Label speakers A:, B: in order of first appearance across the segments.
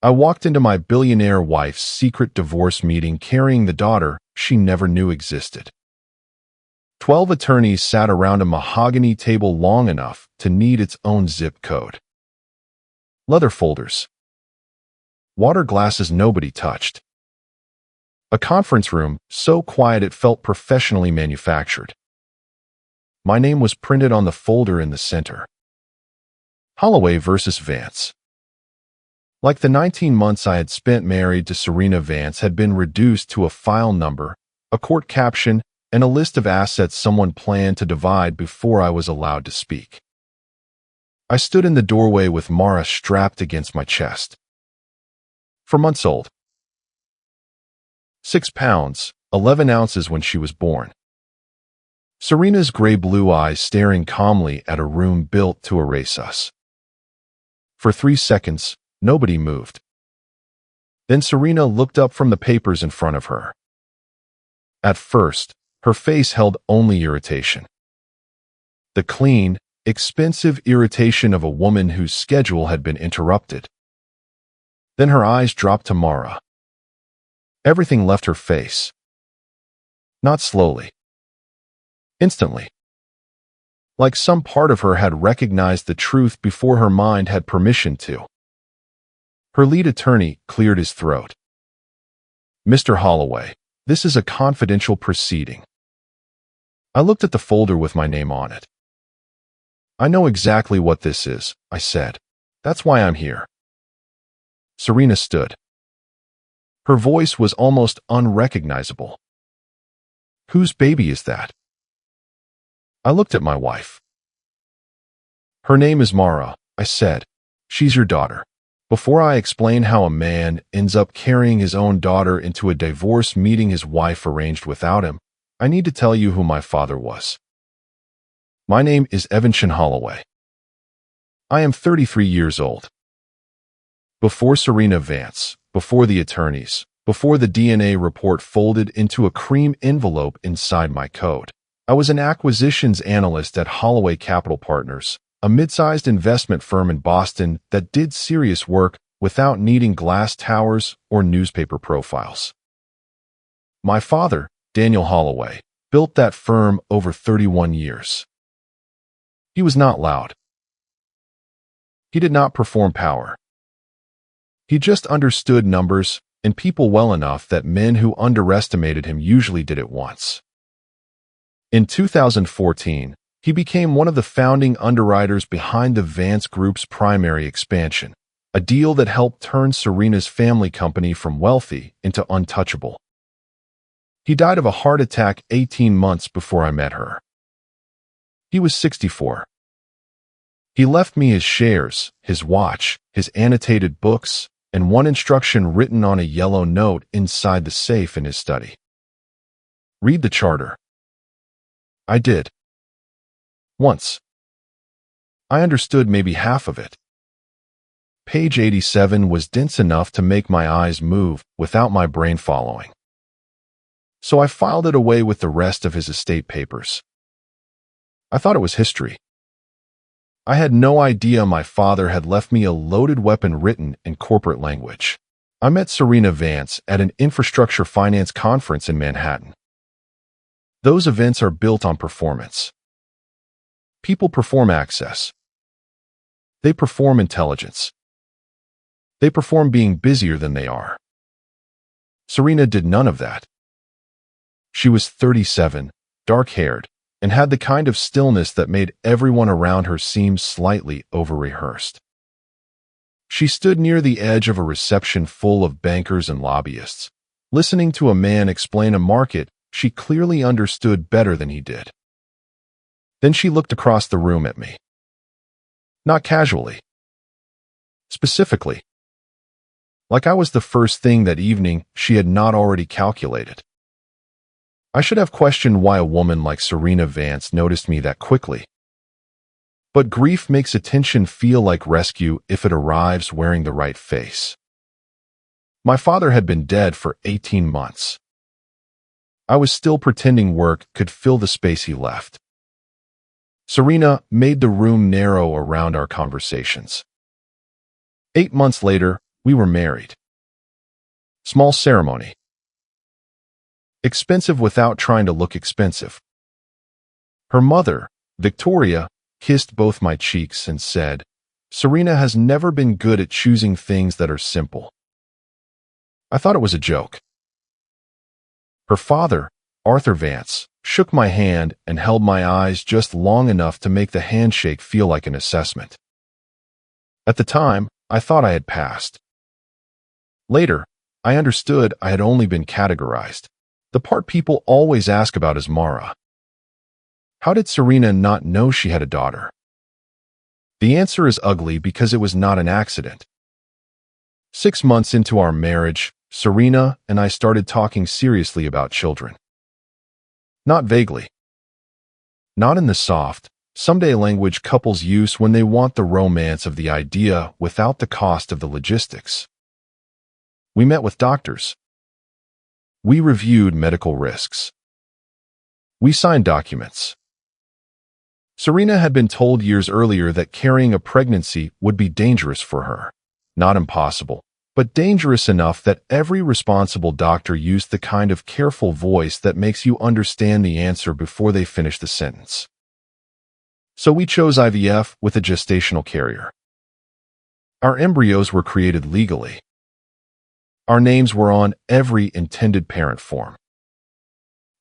A: I walked into my billionaire wife's secret divorce meeting carrying the daughter she never knew existed. 12 attorneys sat around a mahogany table long enough to need its own zip code. Leather folders. Water glasses nobody touched. A conference room so quiet it felt professionally manufactured. My name was printed on the folder in the center. Holloway versus Vance. Like the 19 months I had spent married to Serena, Vance had been reduced to a file number, a court caption, and a list of assets someone planned to divide before I was allowed to speak. I stood in the doorway with Mara strapped against my chest. 4 months old. 6 pounds, 11 ounces when she was born. Serena's gray-blue eyes staring calmly at a room built to erase us. For 3 seconds, nobody moved. Then Serena looked up from the papers in front of her. At first, her face held only irritation. The clean, expensive irritation of a woman whose schedule had been interrupted. Then her eyes dropped to Mara. Everything left her face. Not slowly. Instantly. Like some part of her had recognized the truth before her mind had permission to. Her lead attorney cleared his throat. "Mr. Holloway, this is a confidential proceeding." I looked at the folder with my name on it. "I know exactly what this is," I said. "That's why I'm here." Serena stood. Her voice was almost unrecognizable. "Whose baby is that?" I looked at my wife. "Her name is Mara," I said. "She's your daughter." Before I explain how a man ends up carrying his own daughter into a divorce meeting his wife arranged without him, I need to tell you who my father was. My name is Evanston Holloway. I am 33 years old. Before Serena, Vance, before the attorneys, before the DNA report folded into a cream envelope inside my coat, I was an acquisitions analyst at Holloway Capital Partners, a mid-sized investment firm in Boston that did serious work without needing glass towers or newspaper profiles. My father, Daniel Holloway, built that firm over 31 years. He was not loud. He did not perform power. He just understood numbers and people well enough that men who underestimated him usually did it once. In 2014, he became one of the founding underwriters behind the Vance Group's primary expansion, a deal that helped turn Serena's family company from wealthy into untouchable. He died of a heart attack 18 months before I met her. He was 64. He left me his shares, his watch, his annotated books, and one instruction written on a yellow note inside the safe in his study. "Read the charter." I did. Once. I understood maybe half of it. Page 87 was dense enough to make my eyes move without my brain following. So I filed it away with the rest of his estate papers. I thought it was history. I had no idea my father had left me a loaded weapon written in corporate language. I met Serena Vance at an infrastructure finance conference in Manhattan. Those events are built on performance. People perform access. They perform intelligence. They perform being busier than they are. Serena did none of that. She was 37, dark-haired, and had the kind of stillness that made everyone around her seem slightly over-rehearsed. She stood near the edge of a reception full of bankers and lobbyists, listening to a man explain a market she clearly understood better than he did. Then she looked across the room at me. Not casually. Specifically. Like I was the first thing that evening she had not already calculated. I should have questioned why a woman like Serena Vance noticed me that quickly. But grief makes attention feel like rescue if it arrives wearing the right face. My father had been dead for 18 months. I was still pretending work could fill the space he left. Serena made the room narrow around our conversations. 8 months later, We were married. Small ceremony. Expensive without trying to look expensive. Her mother, Victoria, kissed both my cheeks and said, "Serena has never been good at choosing things that are simple." I thought it was a joke. Her father, Arthur Vance, shook my hand and held my eyes just long enough to make the handshake feel like an assessment. At the time, I thought I had passed. Later, I understood I had only been categorized. The part people always ask about is Mara. How did Serena not know she had a daughter? The answer is ugly because it was not an accident. 6 months into our marriage, Serena and I started talking seriously about children. Not vaguely. Not in the soft, someday language couples use when they want the romance of the idea without the cost of the logistics. We met with doctors. We reviewed medical risks. We signed documents. Serena had been told years earlier that carrying a pregnancy would be dangerous for her. Not impossible, but dangerous enough that every responsible doctor used the kind of careful voice that makes you understand the answer before they finish the sentence. So we chose IVF with a gestational carrier. Our embryos were created legally. Our names were on every intended parent form.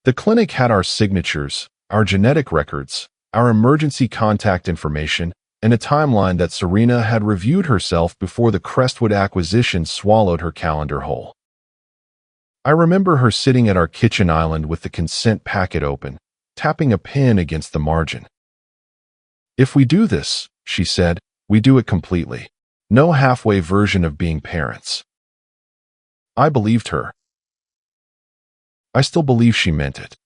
A: The clinic had our signatures, our genetic records, our emergency contact information, and a timeline that Serena had reviewed herself before the Crestwood acquisition swallowed her calendar whole. I remember her sitting at our kitchen island with the consent packet open, tapping a pen against the margin. "If we do this," she said, "we do it completely. No halfway version of being parents." I believed her. I still believe she meant it.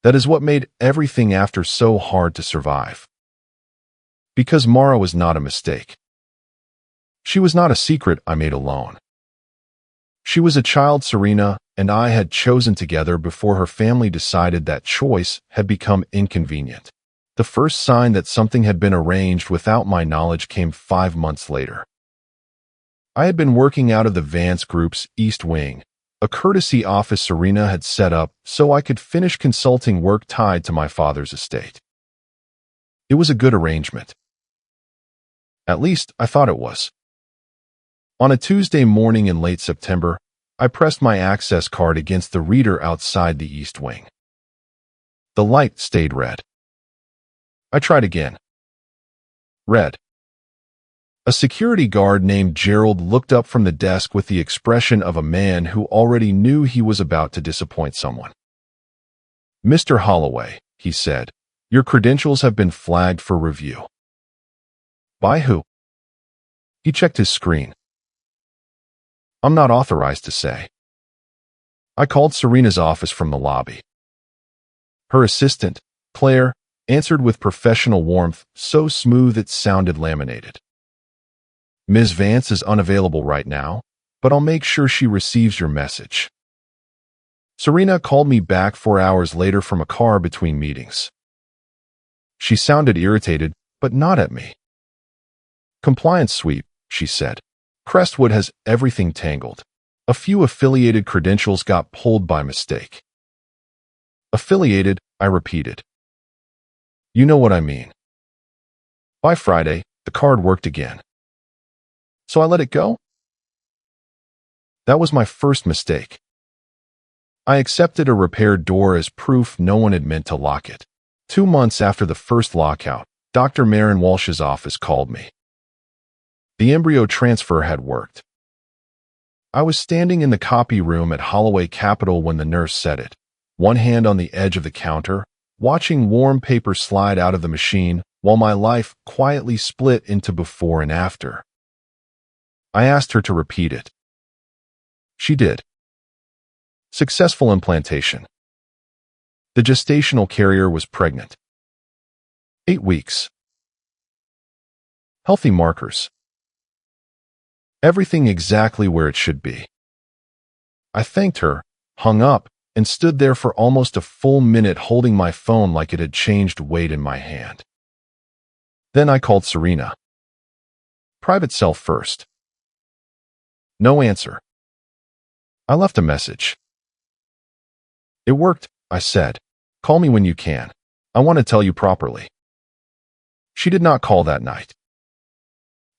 A: That is what made everything after so hard to survive. Because Mara was not a mistake. She was not a secret I made alone. She was a child Serena and I had chosen together before her family decided that choice had become inconvenient. The first sign that something had been arranged without my knowledge came 5 months later. I had been working out of the Vance Group's East Wing, a courtesy office Serena had set up so I could finish consulting work tied to my father's estate. It was a good arrangement. At least, I thought it was. On a Tuesday morning in late September, I pressed my access card against the reader outside the East Wing. The light stayed red. I tried again. Red. A security guard named Gerald looked up from the desk with the expression of a man who already knew he was about to disappoint someone. "Mr. Holloway," he said, "your credentials have been flagged for review." "By who?" He checked his screen. "I'm not authorized to say." I called Serena's office from the lobby. Her assistant, Claire, answered with professional warmth, so smooth it sounded laminated. "Ms. Vance is unavailable right now, but I'll make sure she receives your message." Serena called me back 4 hours later from a car between meetings. She sounded irritated, but not at me. "Compliance sweep," she said. "Crestwood has everything tangled. A few affiliated credentials got pulled by mistake." "Affiliated," I repeated. "You know what I mean." By Friday, the card worked again. So I let it go? That was my first mistake. I accepted a repaired door as proof no one had meant to lock it. 2 months after the first lockout, Dr. Marin Walsh's office called me. The embryo transfer had worked. I was standing in the copy room at Holloway Capital when the nurse said it, one hand on the edge of the counter, watching warm paper slide out of the machine while my life quietly split into before and after. I asked her to repeat it. She did. Successful implantation. The gestational carrier was pregnant. 8 weeks. Healthy markers. Everything exactly where it should be. I thanked her, hung up, and stood there for almost a full minute holding my phone like it had changed weight in my hand. Then I called Serena. Private cell first. No answer. I left a message. It worked, I said. Call me when you can. I want to tell you properly. She did not call that night.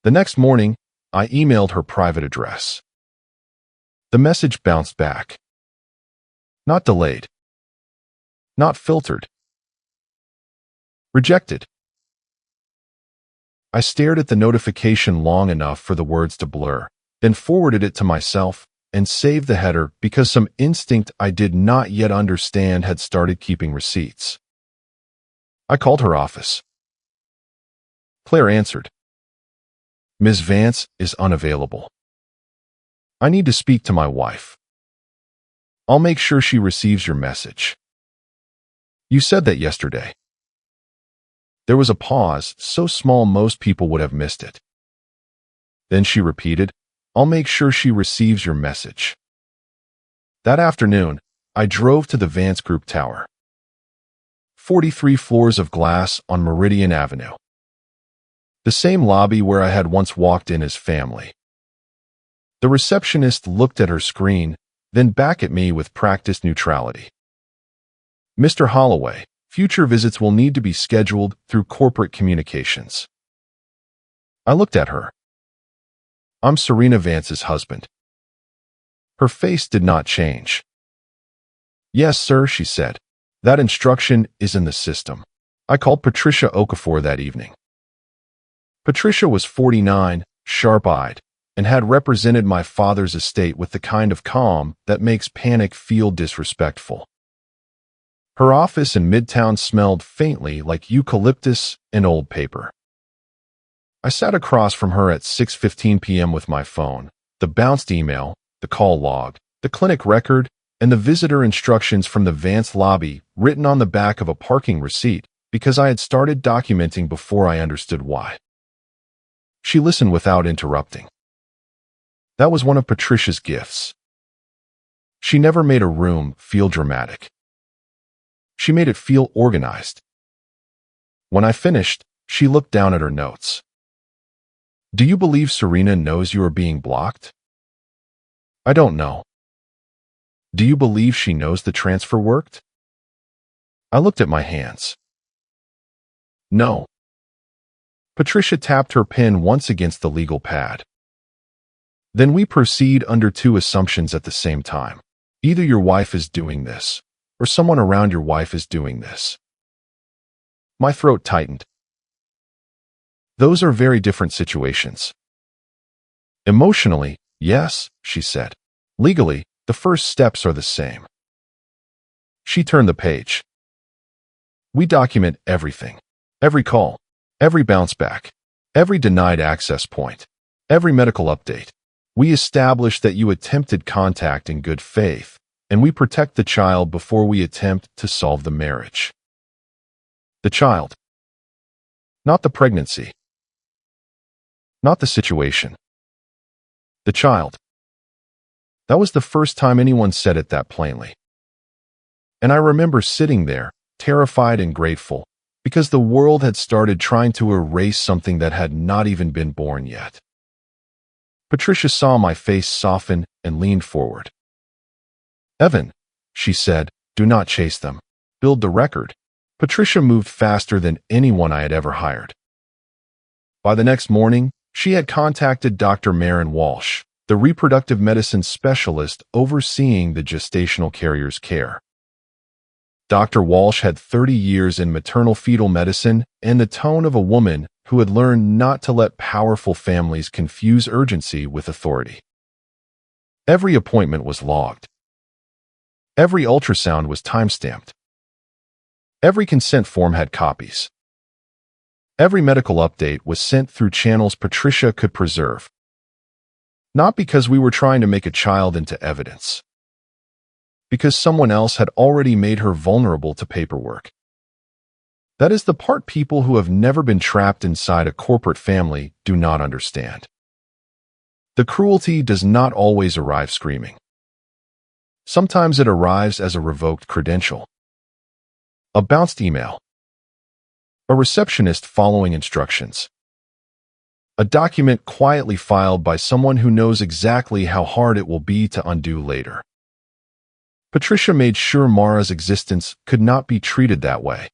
A: The next morning, I emailed her private address. The message bounced back. Not delayed. Not filtered. Rejected. I stared at the notification long enough for the words to blur, then forwarded it to myself and saved the header because some instinct I did not yet understand had started keeping receipts. I called her office. Claire answered. Ms. Vance is unavailable. I need to speak to my wife. I'll make sure she receives your message. You said that yesterday. There was a pause, so small most people would have missed it. Then she repeated, I'll make sure she receives your message. That afternoon, I drove to the Vance Group Tower. 43 floors of glass on Meridian Avenue. The same lobby where I had once walked in as family. The receptionist looked at her screen, then back at me with practiced neutrality. Mr. Holloway, future visits will need to be scheduled through corporate communications. I looked at her. I'm Serena Vance's husband. Her face did not change. Yes, sir, she said. That instruction is in the system. I called Patricia Okafor that evening. Patricia was 49, sharp-eyed, and had represented my father's estate with the kind of calm that makes panic feel disrespectful. Her office in Midtown smelled faintly like eucalyptus and old paper. I sat across from her at 6:15 p.m. with my phone, the bounced email, the call log, the clinic record, and the visitor instructions from the Vance lobby written on the back of a parking receipt because I had started documenting before I understood why. She listened without interrupting. That was one of Patricia's gifts. She never made a room feel dramatic. She made it feel organized. When I finished, she looked down at her notes. Do you believe Serena knows you are being blocked? I don't know. Do you believe she knows the transfer worked? I looked at my hands. No. Patricia tapped her pen once against the legal pad. Then we proceed under two assumptions at the same time. Either your wife is doing this, or someone around your wife is doing this. My throat tightened. Those are very different situations. Emotionally, yes, she said. Legally, the first steps are the same. She turned the page. We document everything. Every call, every bounce back, every denied access point, every medical update. We establish that you attempted contact in good faith, and we protect the child before we attempt to solve the marriage. The child. Not the pregnancy. Not the situation. The child. That was the first time anyone said it that plainly. And I remember sitting there, terrified and grateful, because the world had started trying to erase something that had not even been born yet. Patricia saw my face soften and leaned forward. Evan, she said, do not chase them. Build the record. Patricia moved faster than anyone I had ever hired. By the next morning, she had contacted Dr. Maren Walsh, the reproductive medicine specialist overseeing the gestational carrier's care. Dr. Walsh had 30 years in maternal-fetal medicine and the tone of a woman who had learned not to let powerful families confuse urgency with authority. Every appointment was logged. Every ultrasound was time-stamped. Every consent form had copies. Every medical update was sent through channels Patricia could preserve. Not because we were trying to make a child into evidence. Because someone else had already made her vulnerable to paperwork. That is the part people who have never been trapped inside a corporate family do not understand. The cruelty does not always arrive screaming. Sometimes it arrives as a revoked credential. A bounced email. A receptionist following instructions. A document quietly filed by someone who knows exactly how hard it will be to undo later. Patricia made sure Mara's existence could not be treated that way.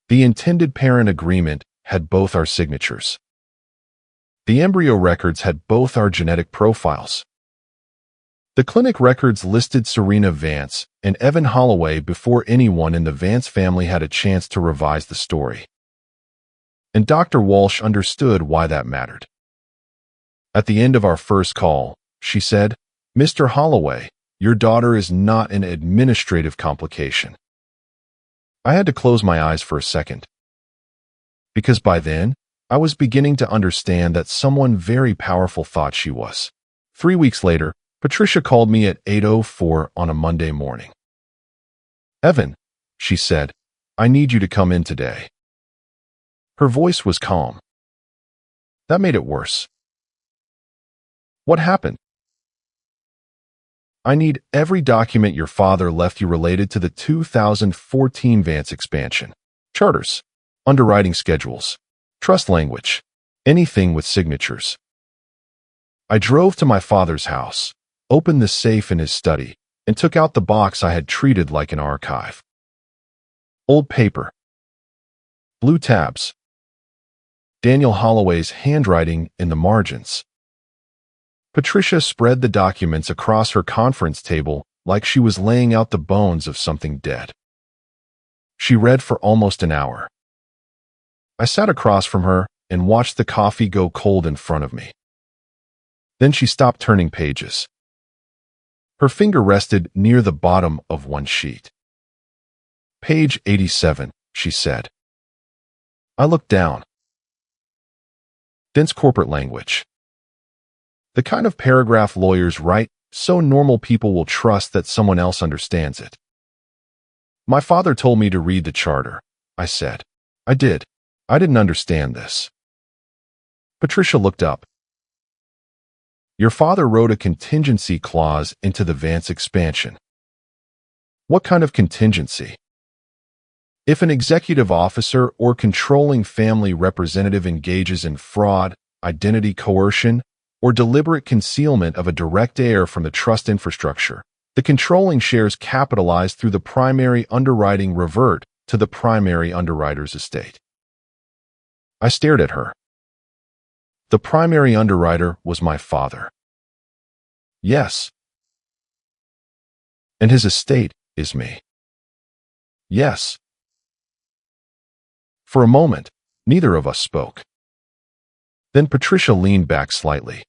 A: The intended parent agreement had both our signatures. The embryo records had both our genetic profiles. The clinic records listed Serena Vance and Evan Holloway before anyone in the Vance family had a chance to revise the story. And Dr. Walsh understood why that mattered. At the end of our first call, she said, "Mr. Holloway, your daughter is not an administrative complication." I had to close my eyes for a second. Because by then, I was beginning to understand that someone very powerful thought she was. 3 weeks later, Patricia called me at 8:04 on a Monday morning. "Evan," she said, "I need you to come in today." Her voice was calm. That made it worse. "What happened?" "I need every document your father left you related to the 2014 Vance expansion. Charters, underwriting schedules, trust language, anything with signatures." I drove to my father's house, opened the safe in his study, and took out the box I had treated like an archive. Old paper. Blue tabs. Daniel Holloway's handwriting in the margins. Patricia spread the documents across her conference table like she was laying out the bones of something dead. She read for almost an hour. I sat across from her and watched the coffee go cold in front of me. Then she stopped turning pages. Her finger rested near the bottom of one sheet. "Page 87, she said. I looked down. Dense corporate language. The kind of paragraph lawyers write so normal people will trust that someone else understands it. "My father told me to read the charter," I said. "I did. I didn't understand this." Patricia looked up. "Your father wrote a contingency clause into the Vance expansion." "What kind of contingency?" "If an executive officer or controlling family representative engages in fraud, identity coercion, or deliberate concealment of a direct heir from the trust infrastructure, the controlling shares capitalized through the primary underwriting revert to the primary underwriter's estate." I stared at her. The primary underwriter was my father. "Yes." "And his estate is me." "Yes." For a moment, neither of us spoke. Then Patricia leaned back slightly.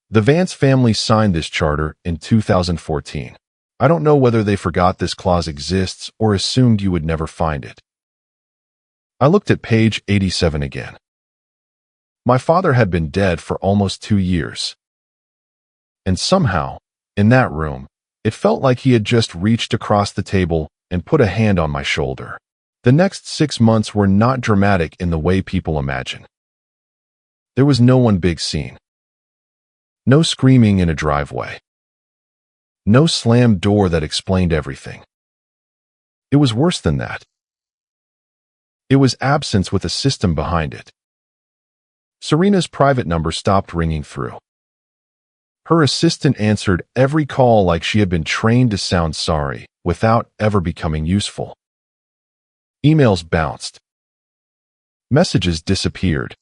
A: "The Vance family signed this charter in 2014. I don't know whether they forgot this clause exists or assumed you would never find it." I looked at page 87 again. My father had been dead for almost 2 years. And somehow, in that room, it felt like he had just reached across the table and put a hand on my shoulder. The next 6 months were not dramatic in the way people imagine. There was no one big scene. No screaming in a driveway. No slammed door that explained everything. It was worse than that. It was absence with a system behind it. Serena's private number stopped ringing through. Her assistant answered every call like she had been trained to sound sorry, without ever becoming useful. Emails bounced. Messages disappeared.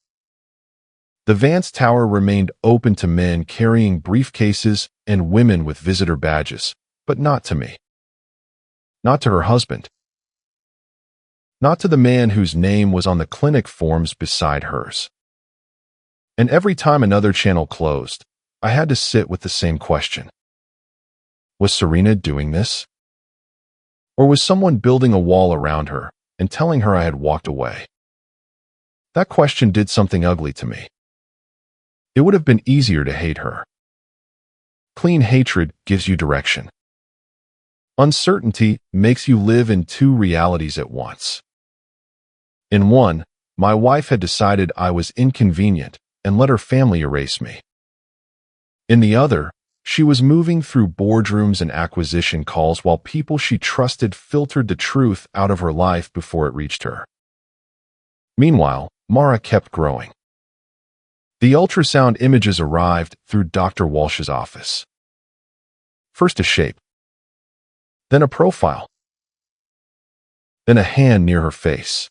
A: The Vance Tower remained open to men carrying briefcases and women with visitor badges, but not to me. Not to her husband. Not to the man whose name was on the clinic forms beside hers. And every time another channel closed, I had to sit with the same question. Was Serena doing this? Or was someone building a wall around her and telling her I had walked away? That question did something ugly to me. It would have been easier to hate her. Clean hatred gives you direction. Uncertainty makes you live in 2 realities at once. In one, my wife had decided I was inconvenient and let her family erase me. In the other, she was moving through boardrooms and acquisition calls while people she trusted filtered the truth out of her life before it reached her. Meanwhile, Mara kept growing. The ultrasound images arrived through Dr. Walsh's office. First a shape, then a profile, then a hand near her face.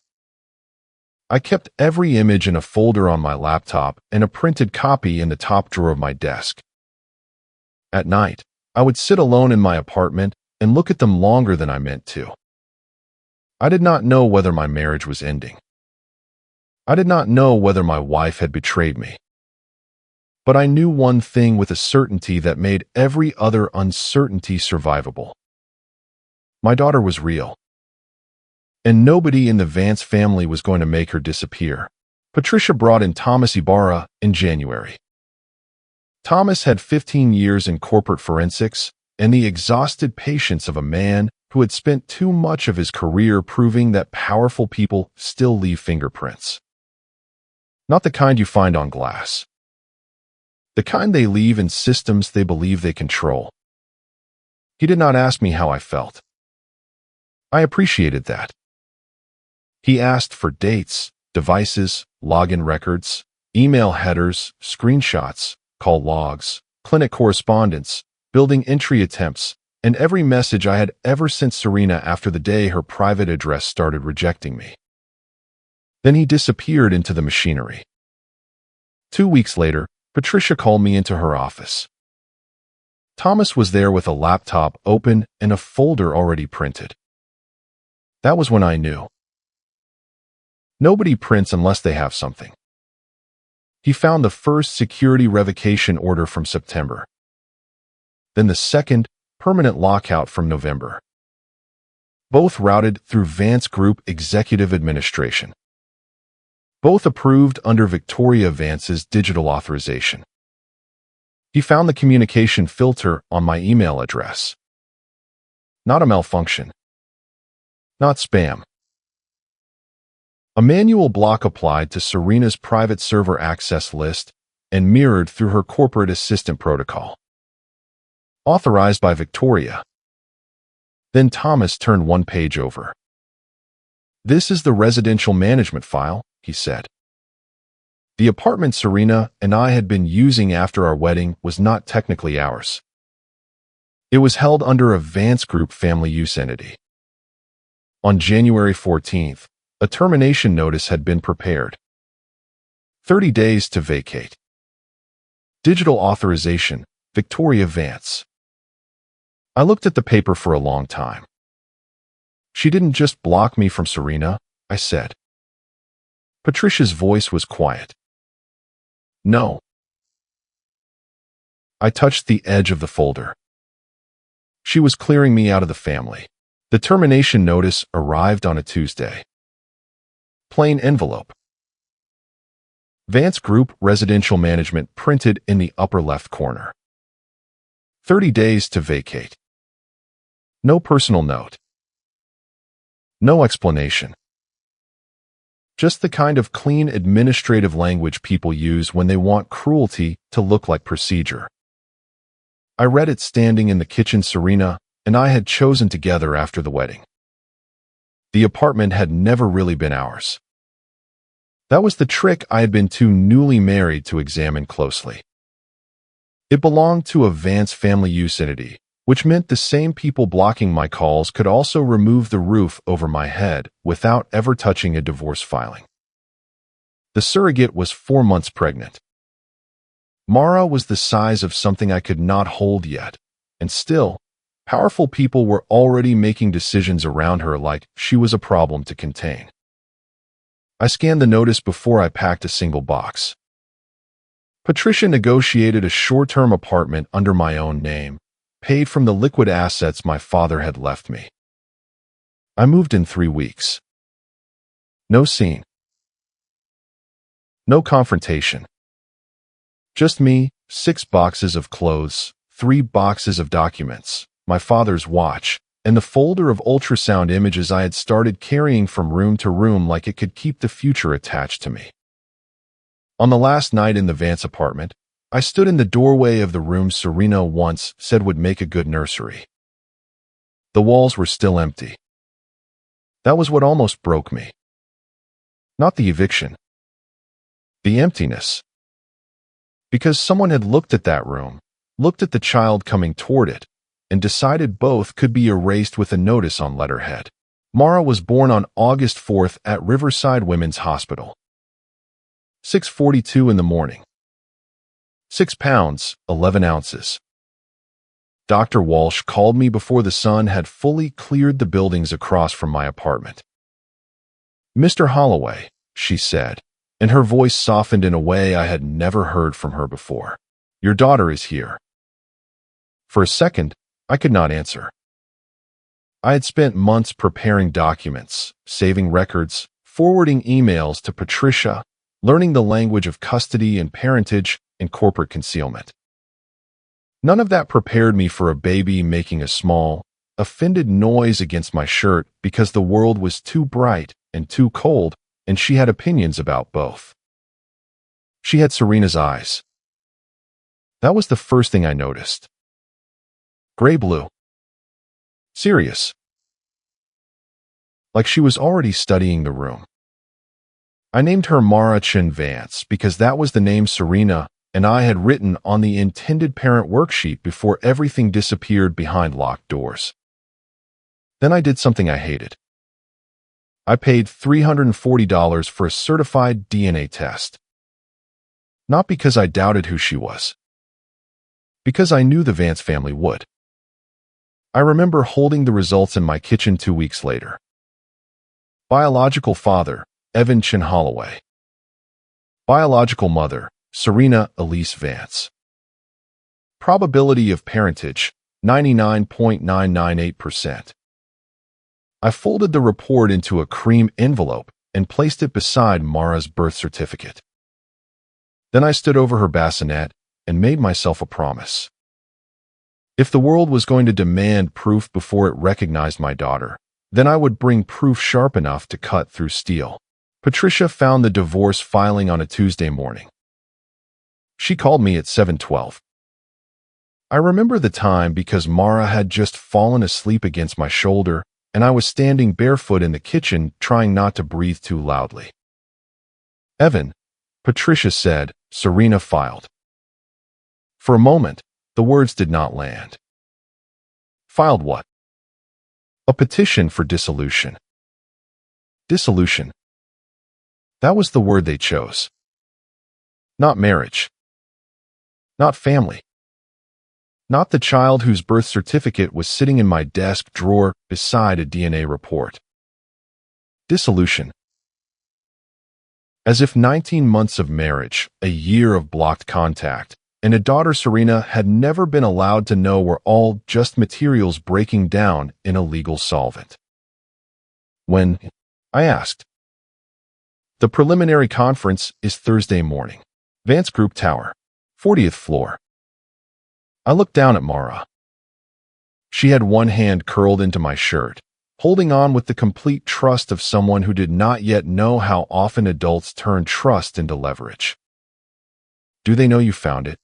A: I kept every image in a folder on my laptop and a printed copy in the top drawer of my desk. At night, I would sit alone in my apartment and look at them longer than I meant to. I did not know whether my marriage was ending. I did not know whether my wife had betrayed me. But I knew one thing with a certainty that made every other uncertainty survivable. My daughter was real. And nobody in the Vance family was going to make her disappear. Patricia brought in Thomas Ibarra in January. Thomas had 15 years in corporate forensics and the exhausted patience of a man who had spent too much of his career proving that powerful people still leave fingerprints. Not the kind you find on glass. The kind they leave in systems they believe they control. He did not ask me how I felt. I appreciated that. He asked for dates, devices, login records, email headers, screenshots, call logs, clinic correspondence, building entry attempts, and every message I had ever sent Serena after the day her private address started rejecting me. Then he disappeared into the machinery. 2 weeks later, Patricia called me into her office. Thomas was there with a laptop open and a folder already printed. That was when I knew. Nobody prints unless they have something. He found the first security revocation order from September. Then the second, permanent lockout from November. Both routed through Vance Group Executive Administration. Both approved under Victoria Vance's digital authorization. He found the communication filter on my email address. Not a malfunction. Not spam. A manual block applied to Serena's private server access list and mirrored through her corporate assistant protocol. Authorized by Victoria. Then Thomas turned one page over. "This is the residential management file," he said. The apartment Serena and I had been using after our wedding was not technically ours. It was held under a Vance Group family use entity. On January 14th, a termination notice had been prepared. 30 days to vacate. Digital authorization, Victoria Vance. I looked at the paper for a long time. "She didn't just block me from Serena," I said. Patricia's voice was quiet. "No." I touched the edge of the folder. She was clearing me out of the family. The termination notice arrived on a Tuesday. Plain envelope. Vance Group Residential Management printed in the upper left corner. 30 days to vacate. No personal note. No explanation. Just the kind of clean administrative language people use when they want cruelty to look like procedure. I read it standing in the kitchen Serena and I had chosen together after the wedding. The apartment had never really been ours. That was the trick I had been too newly married to examine closely. It belonged to a Vance family use entity, which meant the same people blocking my calls could also remove the roof over my head without ever touching a divorce filing. The surrogate was 4 months pregnant. Mara was the size of something I could not hold yet, and still, powerful people were already making decisions around her like she was a problem to contain. I scanned the notice before I packed a single box. Patricia negotiated a short-term apartment under my own name, paid from the liquid assets my father had left me. I moved in 3 weeks. No scene. No confrontation. Just me, 6 boxes of clothes, 3 boxes of documents, my father's watch, and the folder of ultrasound images I had started carrying from room to room like it could keep the future attached to me. On the last night in the Vance apartment, I stood in the doorway of the room Serena once said would make a good nursery. The walls were still empty. That was what almost broke me. Not the eviction. The emptiness. Because someone had looked at that room, looked at the child coming toward it, and decided both could be erased with a notice on letterhead. Mara was born on August 4th at Riverside Women's Hospital. 6:42 in the morning. 6 pounds, 11 ounces. Dr. Walsh called me before the sun had fully cleared the buildings across from my apartment. "Mr. Holloway," she said, and her voice softened in a way I had never heard from her before. "Your daughter is here." For a second, I could not answer. I had spent months preparing documents, saving records, forwarding emails to Patricia, learning the language of custody and parentage and corporate concealment. None of that prepared me for a baby making a small, offended noise against my shirt because the world was too bright and too cold, and she had opinions about both. She had Serena's eyes. That was the first thing I noticed. Gray-blue. Serious. Like she was already studying the room. I named her Mara Chin Vance because that was the name Serena and I had written on the intended parent worksheet before everything disappeared behind locked doors. Then I did something I hated. I paid $340 for a certified DNA test. Not because I doubted who she was. Because I knew the Vance family would. I remember holding the results in my kitchen 2 weeks later. Biological father, Evan Chin Holloway. Biological mother, Serena Elise Vance. Probability of parentage, 99.998%. I folded the report into a cream envelope and placed it beside Mara's birth certificate. Then I stood over her bassinet and made myself a promise. If the world was going to demand proof before it recognized my daughter, then I would bring proof sharp enough to cut through steel. Patricia found the divorce filing on a Tuesday morning. She called me at 7:12. I remember the time because Mara had just fallen asleep against my shoulder, and I was standing barefoot in the kitchen trying not to breathe too loudly. "Evan," Patricia said, Serena filed. For a moment, the words did not land. Filed what? A petition for dissolution. Dissolution. That was the word they chose. Not marriage. Not family. Not the child whose birth certificate was sitting in my desk drawer beside a DNA report. Dissolution. As if 19 months of marriage, a year of blocked contact, and a daughter Serena had never been allowed to know were all just materials breaking down in a legal solvent. When? I asked. The preliminary conference is Thursday morning. Vance Group Tower, 40th floor. I looked down at Mara. She had one hand curled into my shirt, holding on with the complete trust of someone who did not yet know how often adults turn trust into leverage. "Do they know you found it?"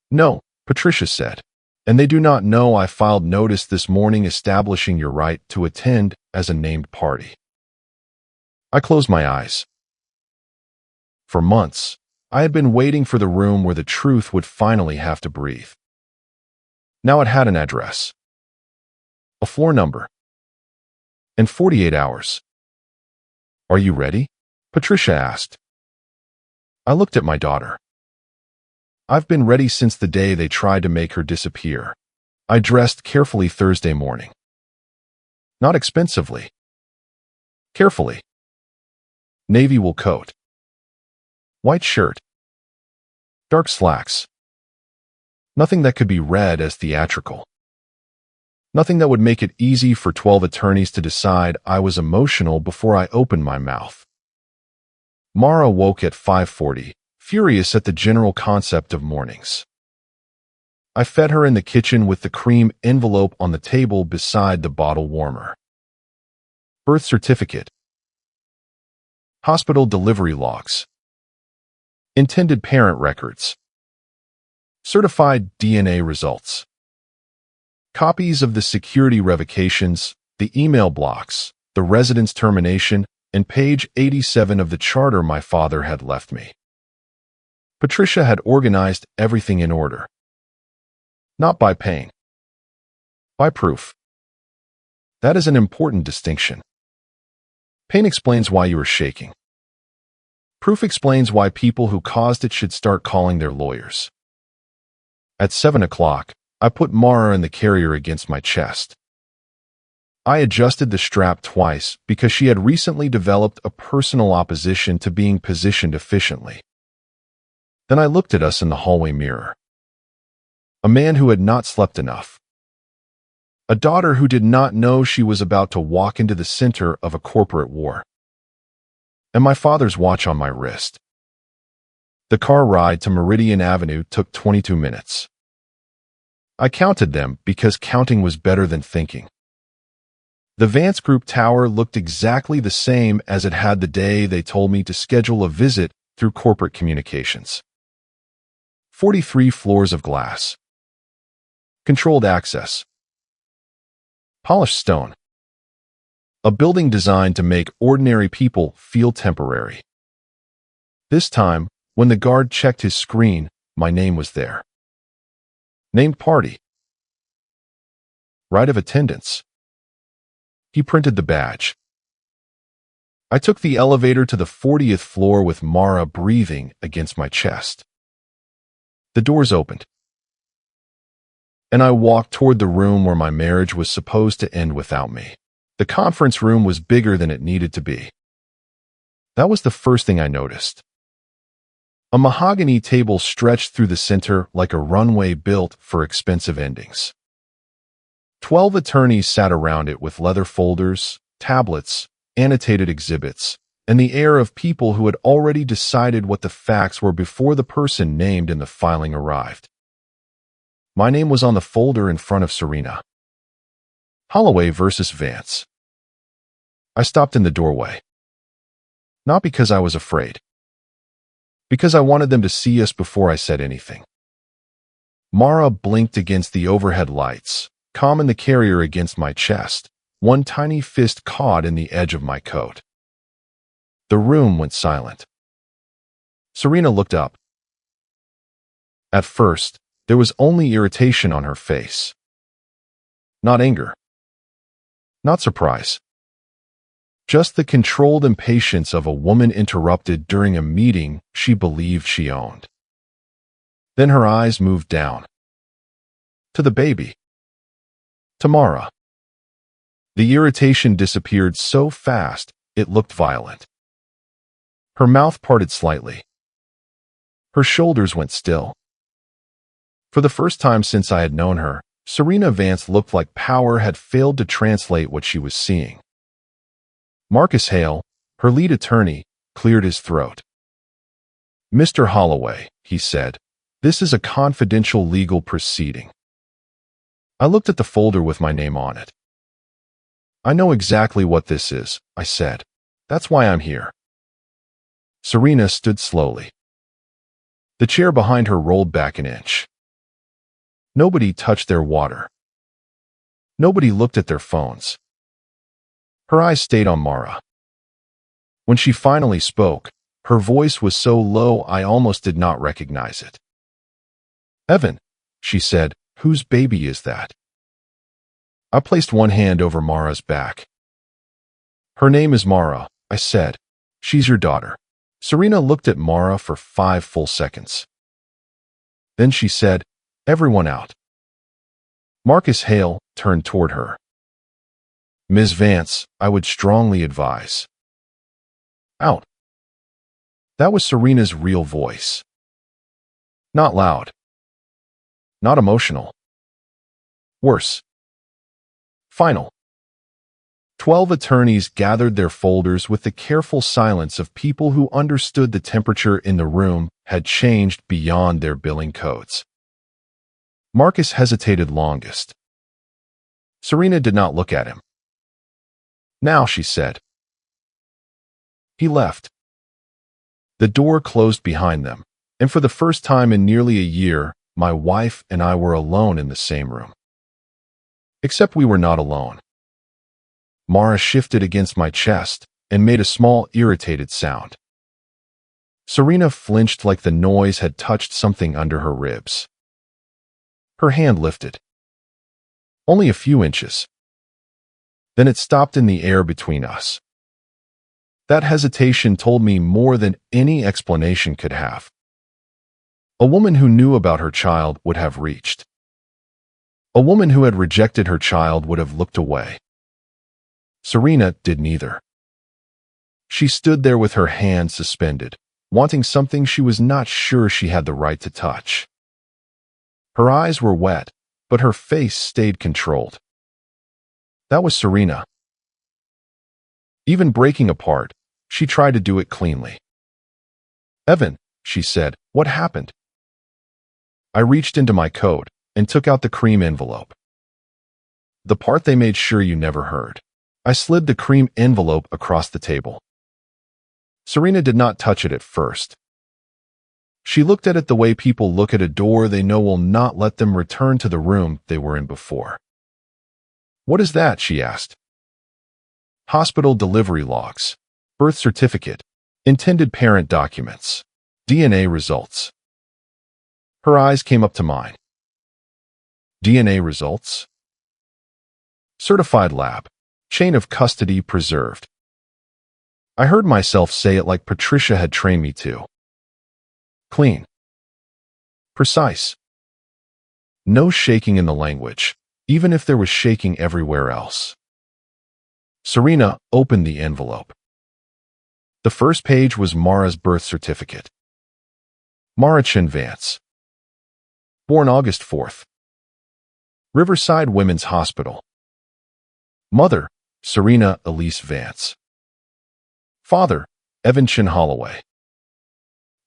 A: "No," Patricia said, "and they do not know I filed notice this morning establishing your right to attend as a named party." I closed my eyes. For months, I had been waiting for the room where the truth would finally have to breathe. Now it had an address, a floor number, and 48 hours. "Are you ready?" Patricia asked. I looked at my daughter. I've been ready since the day they tried to make her disappear. I dressed carefully Thursday morning. Not expensively. Carefully. Navy wool coat. White shirt. Dark slacks. Nothing that could be read as theatrical. Nothing that would make it easy for 12 attorneys to decide I was emotional before I opened my mouth. Mara woke at 5:40, furious at the general concept of mornings. I fed her in the kitchen with the cream envelope on the table beside the bottle warmer. Birth certificate. Hospital delivery logs. Intended parent records. Certified DNA results. Copies of the security revocations, the email blocks, the residence termination, and page 87 of the charter my father had left me. Patricia had organized everything in order. Not by pain. By proof. That is an important distinction. Pain explains why you are shaking. Proof explains why people who caused it should start calling their lawyers. At 7 o'clock, I put Mara in the carrier against my chest. I adjusted the strap twice because she had recently developed a personal opposition to being positioned efficiently. Then I looked at us in the hallway mirror. A man who had not slept enough. A daughter who did not know she was about to walk into the center of a corporate war. And my father's watch on my wrist. The car ride to Meridian Avenue took 22 minutes. I counted them because counting was better than thinking. The Vance Group tower looked exactly the same as it had the day they told me to schedule a visit through corporate communications. 43 floors of glass. Controlled access. Polished stone. A building designed to make ordinary people feel temporary. This time, when the guard checked his screen, my name was there. Named party. Right of attendance. He printed the badge. I took the elevator to the 40th floor with Mara breathing against my chest. The doors opened. And I walked toward the room where my marriage was supposed to end without me. The conference room was bigger than it needed to be. That was the first thing I noticed. A mahogany table stretched through the center like a runway built for expensive endings. 12 attorneys sat around it with leather folders, tablets, annotated exhibits, and the air of people who had already decided what the facts were before the person named in the filing arrived. My name was on the folder in front of Serena. Holloway versus Vance. I stopped in the doorway. Not because I was afraid. Because I wanted them to see us before I said anything. Mara blinked against the overhead lights, calm in the carrier against my chest, one tiny fist caught in the edge of my coat. The room went silent. Serena looked up. At first, there was only irritation on her face. Not anger. Not surprise. Just the controlled impatience of a woman interrupted during a meeting she believed she owned. Then her eyes moved down. To the baby. To Mara. The irritation disappeared so fast, it looked violent. Her mouth parted slightly. Her shoulders went still. For the first time since I had known her, Serena Vance looked like power had failed to translate what she was seeing. Marcus Hale, her lead attorney, cleared his throat. "Mr. Holloway," he said, "this is a confidential legal proceeding." I looked at the folder with my name on it. "I know exactly what this is," I said. "That's why I'm here." Serena stood slowly. The chair behind her rolled back an inch. Nobody touched their water. Nobody looked at their phones. Her eyes stayed on Mara. When she finally spoke, her voice was so low I almost did not recognize it. "Evan," she said, "whose baby is that?" I placed one hand over Mara's back. "Her name is Mara," I said. "She's your daughter." Serena looked at Mara for 5 full seconds. Then she said, "Everyone out." Marcus Hale turned toward her. "Ms. Vance, I would strongly advise." Out. That was Serena's real voice. Not loud. Not emotional. Worse. Final. 12 attorneys gathered their folders with the careful silence of people who understood the temperature in the room had changed beyond their billing codes. Marcus hesitated longest. Serena did not look at him. "Now," she said. He left. The door closed behind them, and for the first time in nearly a year, my wife and I were alone in the same room. Except we were not alone. Mara shifted against my chest and made a small, irritated sound. Serena flinched like the noise had touched something under her ribs. Her hand lifted. Only a few inches. Then it stopped in the air between us. That hesitation told me more than any explanation could have. A woman who knew about her child would have reached. A woman who had rejected her child would have looked away. Serena did neither. She stood there with her hand suspended, wanting something she was not sure she had the right to touch. Her eyes were wet, but her face stayed controlled. That was Serena. Even breaking apart, she tried to do it cleanly. "Evan," she said, "what happened?" I reached into my coat and took out the cream envelope. The part they made sure you never heard. I slid the cream envelope across the table. Serena did not touch it at first. She looked at it the way people look at a door they know will not let them return to the room they were in before. "What is that?" she asked. "Hospital delivery logs, birth certificate, intended parent documents, DNA results." Her eyes came up to mine. DNA results? Certified lab, chain of custody preserved. I heard myself say it like Patricia had trained me to. Clean. Precise. No shaking in the language, even if there was shaking everywhere else. Serena opened the envelope. The first page was Mara's birth certificate. Mara Vance. Born August 4th. Riverside Women's Hospital. Mother, Serena Elise Vance. Father, Evan Holloway.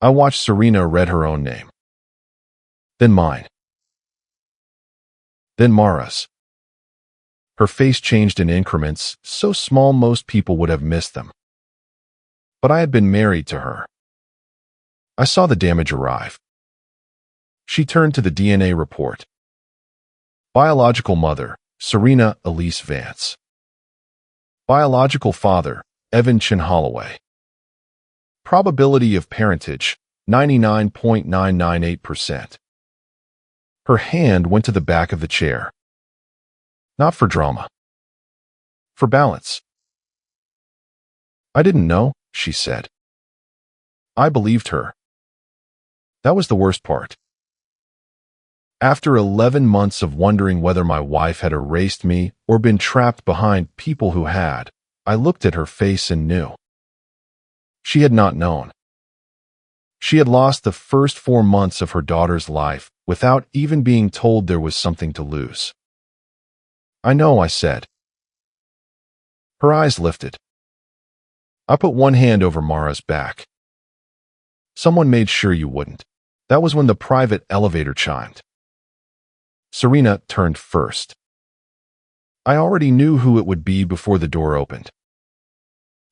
A: I watched Serena read her own name. Then mine. Then Mara's. Her face changed in increments, so small most people would have missed them. But I had been married to her. I saw the damage arrive. She turned to the DNA report. Biological mother, Serena Elise Vance. Biological father, Evan Holloway. Probability of parentage, 99.998%. Her hand went to the back of the chair. Not for drama. For balance. "I didn't know," she said. I believed her. That was the worst part. After 11 months of wondering whether my wife had erased me or been trapped behind people who had, I looked at her face and knew. She had not known. She had lost the first 4 months of her daughter's life without even being told there was something to lose. "I know," I said. Her eyes lifted. I put one hand over Mara's back. "Someone made sure you wouldn't." That was when the private elevator chimed. Serena turned first. I already knew who it would be before the door opened.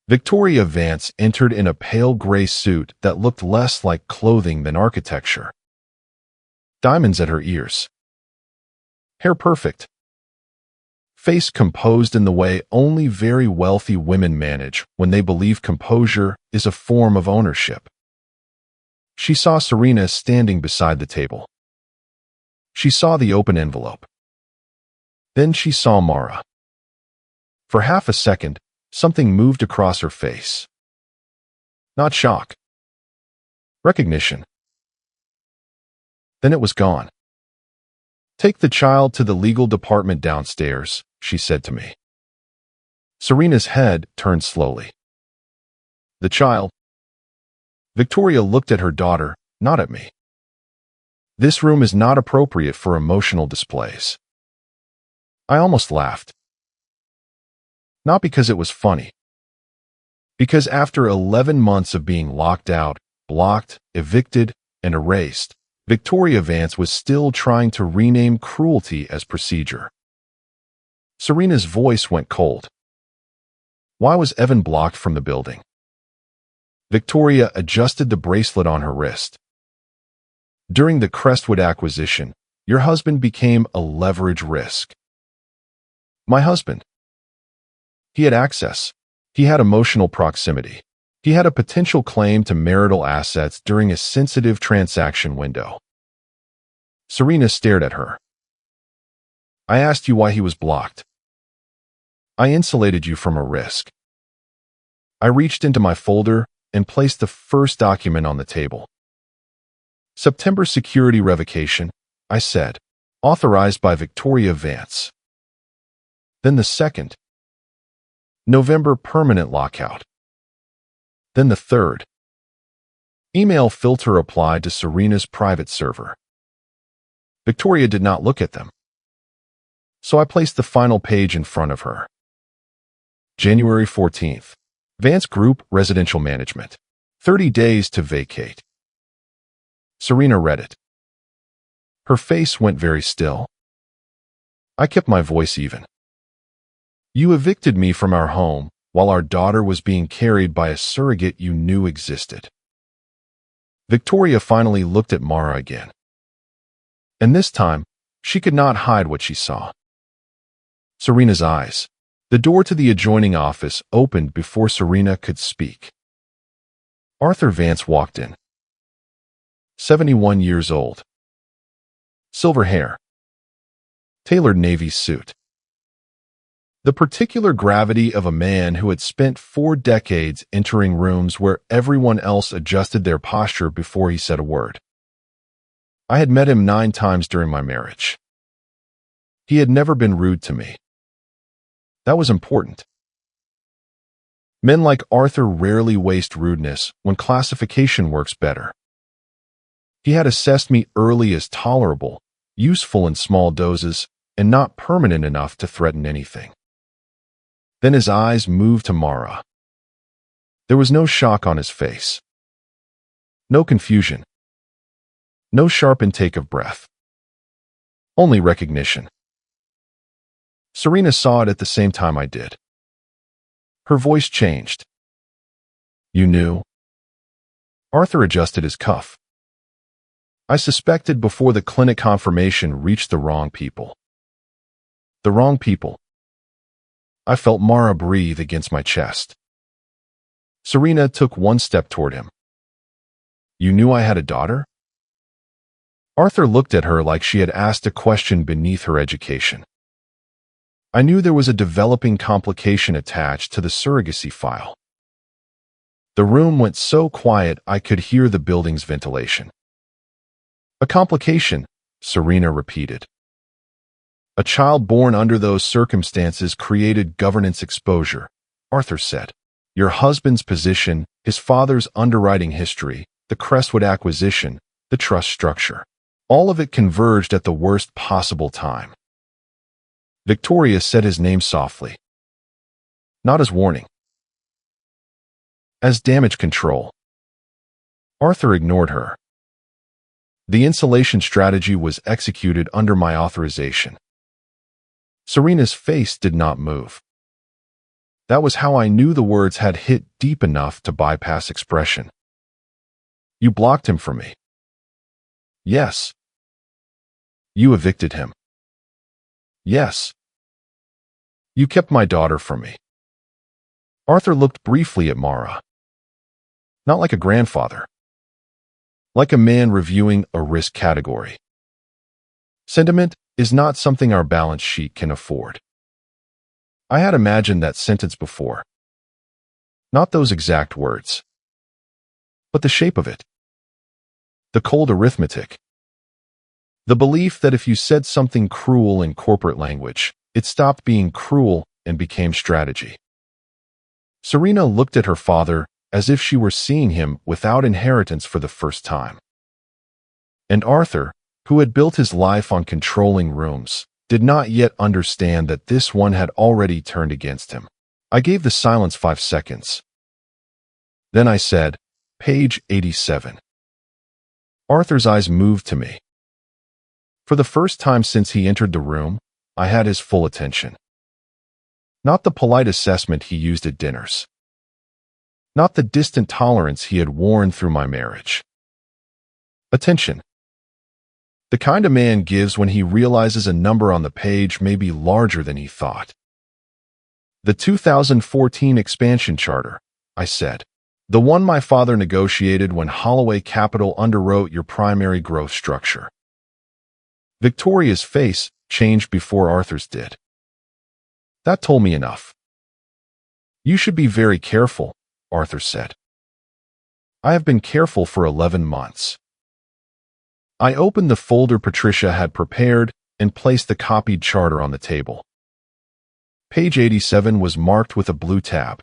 A: Victoria Vance entered in a pale gray suit that looked less like clothing than architecture. Diamonds at her ears. Hair perfect. Face composed in the way only very wealthy women manage when they believe composure is a form of ownership. She saw Serena standing beside the table. She saw the open envelope. Then she saw Mara. For half a second, something moved across her face. Not shock. Recognition. Then it was gone. "Take the child to the legal department downstairs," she said to me. Serena's head turned slowly. "The child?" Victoria looked at her daughter, not at me. "This room is not appropriate for emotional displays." I almost laughed. Not because it was funny. Because after 11 months of being locked out, blocked, evicted, and erased, Victoria Vance was still trying to rename cruelty as procedure. Serena's voice went cold. Why was Evan blocked from the building? Victoria adjusted the bracelet on her wrist. During the Crestwood acquisition, your husband became a leverage risk. My husband. He had access. He had emotional proximity. He had a potential claim to marital assets during a sensitive transaction window. Serena stared at her. I asked you why he was blocked. I insulated you from a risk. I reached into my folder and placed the first document on the table. September security revocation, I said, authorized by Victoria Vance. Then the second. November permanent lockout. Then the third. Email filter applied to Serena's private server. Victoria did not look at them. So I placed the final page in front of her. January 14th. Vance Group Residential Management. 30 days to vacate. Serena read it. Her face went very still. I kept my voice even. You evicted me from our home while our daughter was being carried by a surrogate you knew existed. Victoria finally looked at Mara again. And this time, she could not hide what she saw. Serena's eyes. The door to the adjoining office opened before Serena could speak. Arthur Vance walked in. 71 years old. Silver hair. Tailored navy suit. The particular gravity of a man who had spent 4 decades entering rooms where everyone else adjusted their posture before he said a word. I had met him 9 times during my marriage. He had never been rude to me. That was important. Men like Arthur rarely waste rudeness when classification works better. He had assessed me early as tolerable, useful in small doses, and not permanent enough to threaten anything. Then his eyes moved to Mara. There was no shock on his face. No confusion. No sharp intake of breath. Only recognition. Serena saw it at the same time I did. Her voice changed. You knew? Arthur adjusted his cuff. I suspected before the clinic confirmation reached the wrong people. The wrong people. I felt Mara breathe against my chest. Serena took 1 step toward him. You knew I had a daughter? Arthur looked at her like she had asked a question beneath her education. I knew there was a developing complication attached to the surrogacy file. The room went so quiet I could hear the building's ventilation. A complication, Serena repeated. A child born under those circumstances created governance exposure, Arthur said. Your husband's position, his father's underwriting history, the Crestwood acquisition, the trust structure. All of it converged at the worst possible time. Victoria said his name softly. Not as warning. As damage control. Arthur ignored her. The insulation strategy was executed under my authorization. Serena's face did not move. That was how I knew the words had hit deep enough to bypass expression. You blocked him from me. Yes. You evicted him. Yes. You kept my daughter from me. Arthur looked briefly at Mara. Not like a grandfather. Like a man reviewing a risk category. Sentiment is not something our balance sheet can afford. I had imagined that sentence before. Not those exact words. But the shape of it. The cold arithmetic. The belief that if you said something cruel in corporate language, it stopped being cruel and became strategy. Serena looked at her father as if she were seeing him without inheritance for the first time. And Arthur, who had built his life on controlling rooms, did not yet understand that this one had already turned against him. I gave the silence 5 seconds. Then I said, page 87. Arthur's eyes moved to me. For the first time since he entered the room, I had his full attention. Not the polite assessment he used at dinners. Not the distant tolerance he had worn through my marriage. Attention. The kind a man gives when he realizes a number on the page may be larger than he thought. The 2014 expansion charter, I said. The one my father negotiated when Holloway Capital underwrote your primary growth structure. Victoria's face changed before Arthur's did. That told me enough. You should be very careful, Arthur said. I have been careful for 11 months. I opened the folder Patricia had prepared and placed the copied charter on the table. Page 87 was marked with a blue tab.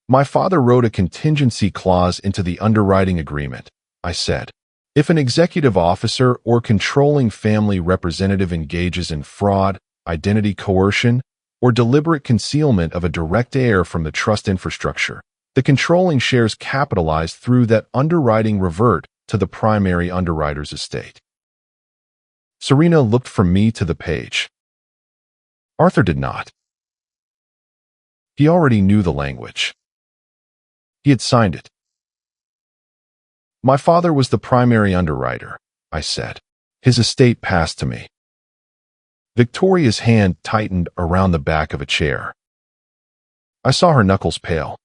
A: My father wrote a contingency clause into the underwriting agreement, I said. If an executive officer or controlling family representative engages in fraud, identity coercion, or deliberate concealment of a direct heir from the trust infrastructure, the controlling shares capitalized through that underwriting revert to the primary underwriter's estate. Serena looked from me to the page. Arthur did not. He already knew the language. He had signed it. My father was the primary underwriter, I said. His estate passed to me. Victoria's hand tightened around the back of a chair. I saw her knuckles pale.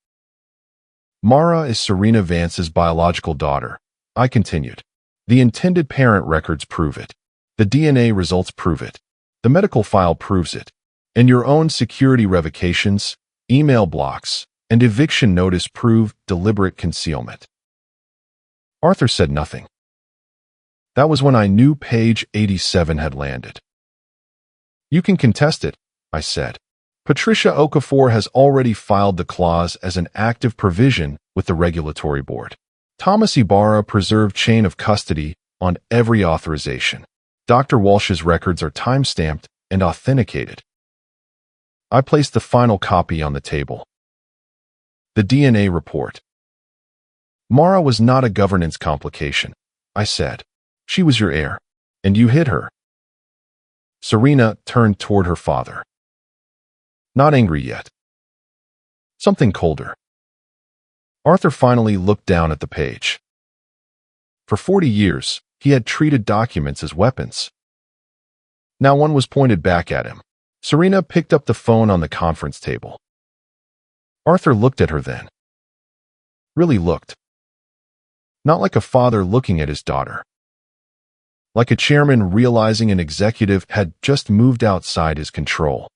A: Mara is Serena Vance's biological daughter, I continued. The intended parent records prove it. The DNA results prove it. The medical file proves it. And your own security revocations, email blocks, and eviction notice prove deliberate concealment. Arthur said nothing. That was when I knew page 87 had landed. You can contest it, I said. Patricia Okafor has already filed the clause as an active provision with the regulatory board. Thomas Ibarra preserved chain of custody on every authorization. Dr. Walsh's records are time-stamped and authenticated. I placed the final copy on the table. The DNA report. Mara was not a governance complication, I said. She was your heir, and you hid her. Serena turned toward her father. Not angry yet. Something colder. Arthur finally looked down at the page. For 40 years, he had treated documents as weapons. Now one was pointed back at him. Serena picked up the phone on the conference table. Arthur looked at her then. Really looked. Not like a father looking at his daughter. Like a chairman realizing an executive had just moved outside his control.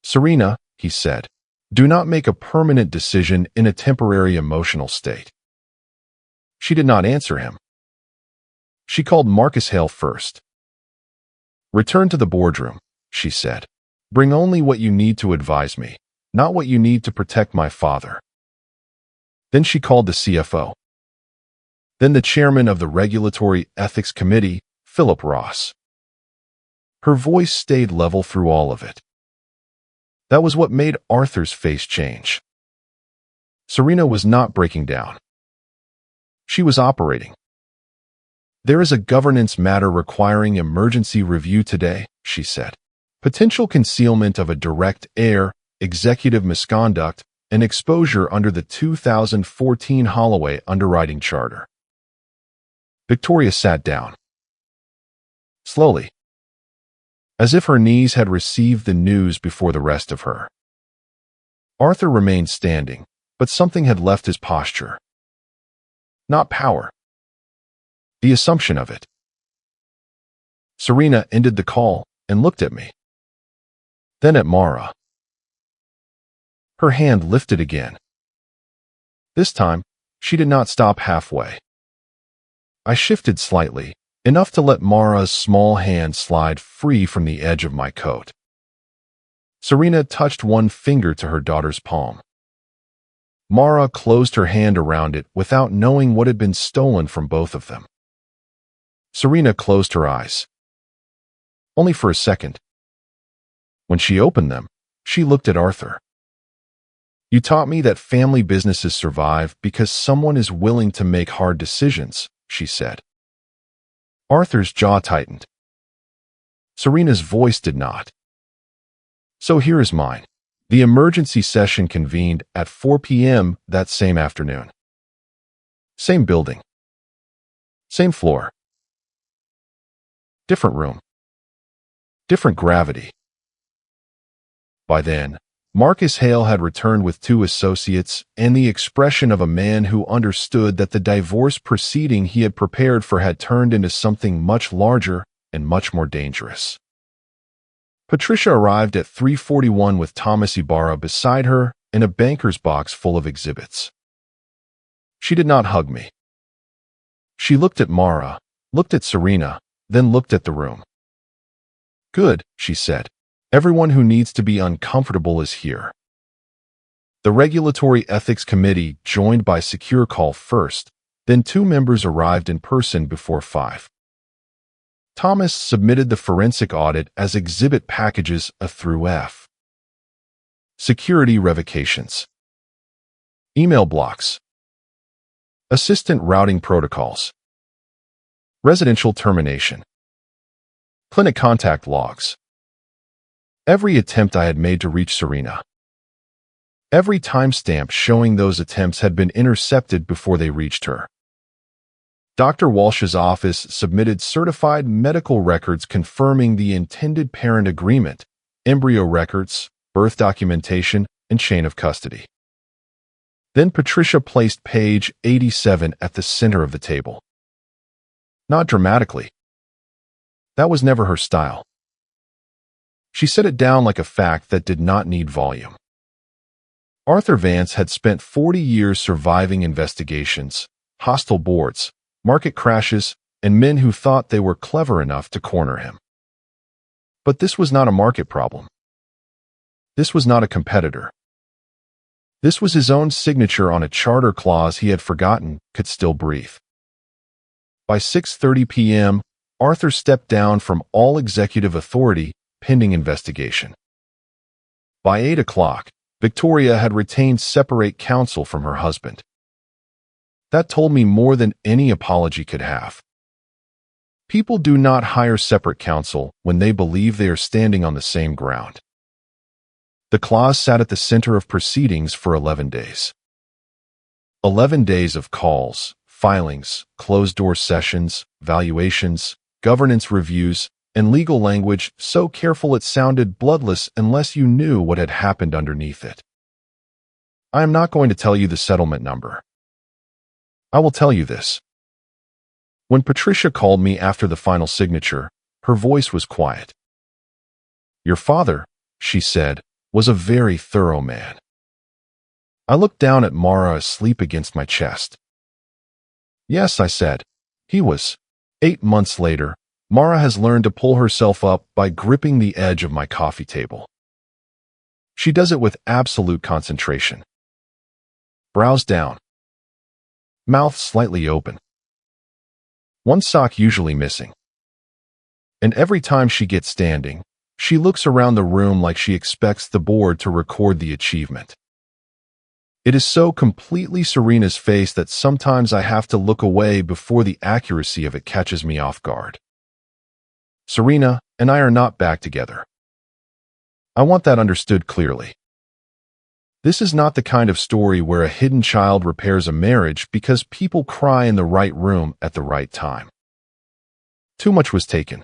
A: Serena, he said, do not make a permanent decision in a temporary emotional state. She did not answer him. She called Marcus Hale first. Return to the boardroom, she said. Bring only what you need to advise me, not what you need to protect my father. Then she called the CFO. Then the chairman of the Regulatory Ethics Committee, Philip Ross. Her voice stayed level through all of it. That was what made Arthur's face change. Serena was not breaking down. She was operating. There is a governance matter requiring emergency review today, she said. Potential concealment of a direct heir, executive misconduct, and exposure under the 2014 Holloway underwriting charter. Victoria sat down. Slowly. As if her knees had received the news before the rest of her. Arthur remained standing, but something had left his posture. Not power. The assumption of it. Serena ended the call and looked at me. Then at Mara. Her hand lifted again. This time, she did not stop halfway. I shifted slightly, enough to let Mara's small hand slide free from the edge of my coat. Serena touched one finger to her daughter's palm. Mara closed her hand around it without knowing what had been stolen from both of them. Serena closed her eyes. Only for a second. When she opened them, she looked at Arthur. You taught me that family businesses survive because someone is willing to make hard decisions, she said. Arthur's jaw tightened. Serena's voice did not. So here is mine. The emergency session convened at 4 p.m. that same afternoon. Same building. Same floor. Different room. Different gravity. By then, Marcus Hale had returned with 2 associates and the expression of a man who understood that the divorce proceeding he had prepared for had turned into something much larger and much more dangerous. Patricia arrived at 3:41 with Thomas Ibarra beside her and a banker's box full of exhibits. She did not hug me. She looked at Mara, looked at Serena, then looked at the room. "Good," she said. "Everyone who needs to be uncomfortable is here." The Regulatory Ethics Committee joined by secure call first, then 2 members arrived in person before 5. Thomas submitted the forensic audit as exhibit packages A through F. Security revocations. Email blocks. Assistant routing protocols. Residential termination. Clinic contact logs. Every attempt I had made to reach Serena. Every timestamp showing those attempts had been intercepted before they reached her. Dr. Walsh's office submitted certified medical records confirming the intended parent agreement, embryo records, birth documentation, and chain of custody. Then Patricia placed page 87 at the center of the table. Not dramatically. That was never her style. She set it down like a fact that did not need volume. Arthur Vance had spent 40 years surviving investigations, hostile boards, market crashes, and men who thought they were clever enough to corner him. But this was not a market problem. This was not a competitor. This was his own signature on a charter clause he had forgotten could still breathe. By 6:30 p.m., Arthur stepped down from all executive authority pending investigation. By 8 o'clock, Victoria had retained separate counsel from her husband. That told me more than any apology could have. People do not hire separate counsel when they believe they are standing on the same ground. The clause sat at the center of proceedings for 11 days. 11 days of calls, filings, closed-door sessions, valuations, governance reviews, and legal language so careful it sounded bloodless unless you knew what had happened underneath it. I am not going to tell you the settlement number. I will tell you this. When Patricia called me after the final signature, her voice was quiet. "Your father," she said, "was a very thorough man." I looked down at Mara asleep against my chest. "Yes," I said, "he was." 8 months later, Mara has learned to pull herself up by gripping the edge of my coffee table. She does it with absolute concentration. Brows down. Mouth slightly open. One sock usually missing. And every time she gets standing, she looks around the room like she expects the board to record the achievement. It is so completely Serena's face that sometimes I have to look away before the accuracy of it catches me off guard. Serena and I are not back together. I want that understood clearly. This is not the kind of story where a hidden child repairs a marriage because people cry in the right room at the right time. Too much was taken.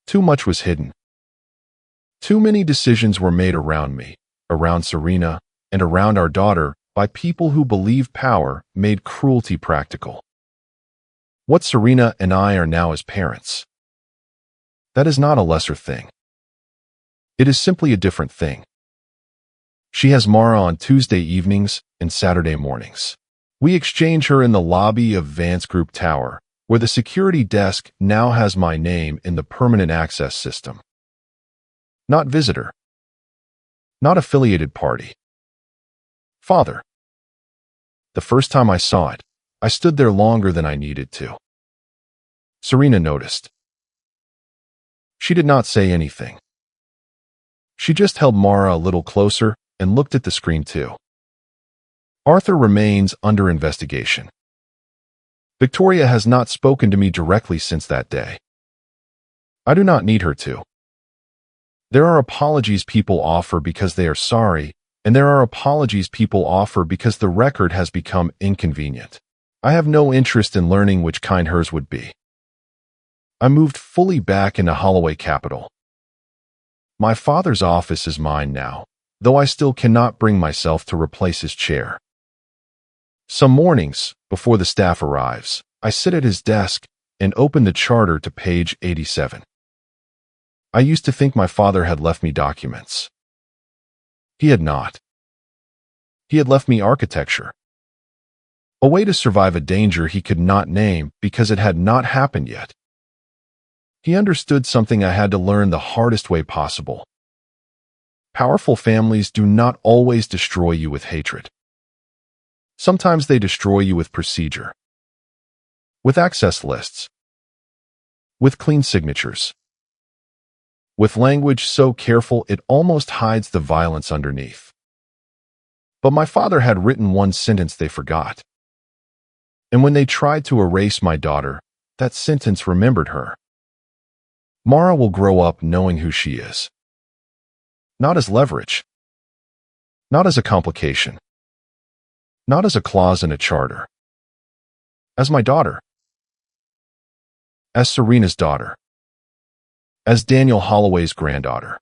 A: Too much was hidden. Too many decisions were made around me, around Serena, and around our daughter by people who believe power made cruelty practical. What Serena and I are now as parents. That is not a lesser thing. It is simply a different thing. She has Mara on Tuesday evenings and Saturday mornings. We exchange her in the lobby of Vance Group Tower, where the security desk now has my name in the permanent access system. Not visitor. Not affiliated party. Father. The first time I saw it, I stood there longer than I needed to. Serena noticed. She did not say anything. She just held Mara a little closer and looked at the screen too. Arthur remains under investigation. Victoria has not spoken to me directly since that day. I do not need her to. There are apologies people offer because they are sorry, and there are apologies people offer because the record has become inconvenient. I have no interest in learning which kind hers would be. I moved fully back into Holloway Capital. My father's office is mine now, though I still cannot bring myself to replace his chair. Some mornings, before the staff arrives, I sit at his desk and open the charter to page 87. I used to think my father had left me documents. He had not. He had left me architecture. A way to survive a danger he could not name because it had not happened yet. He understood something I had to learn the hardest way possible. Powerful families do not always destroy you with hatred. Sometimes they destroy you with procedure, with access lists, with clean signatures, with language so careful it almost hides the violence underneath. But my father had written one sentence they forgot. And when they tried to erase my daughter, that sentence remembered her. Mara will grow up knowing who she is. Not as leverage. Not as a complication. Not as a clause in a charter. As my daughter. As Serena's daughter. As Daniel Holloway's granddaughter.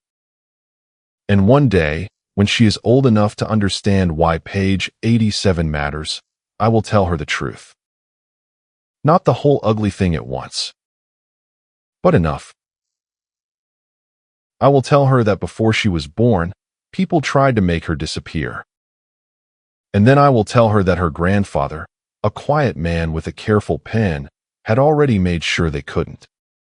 A: And one day, when she is old enough to understand why page 87 matters, I will tell her the truth. Not the whole ugly thing at once, but enough. I will tell her that before she was born, people tried to make her disappear. And then I will tell her that her grandfather, a quiet man with a careful pen, had already made sure they couldn't.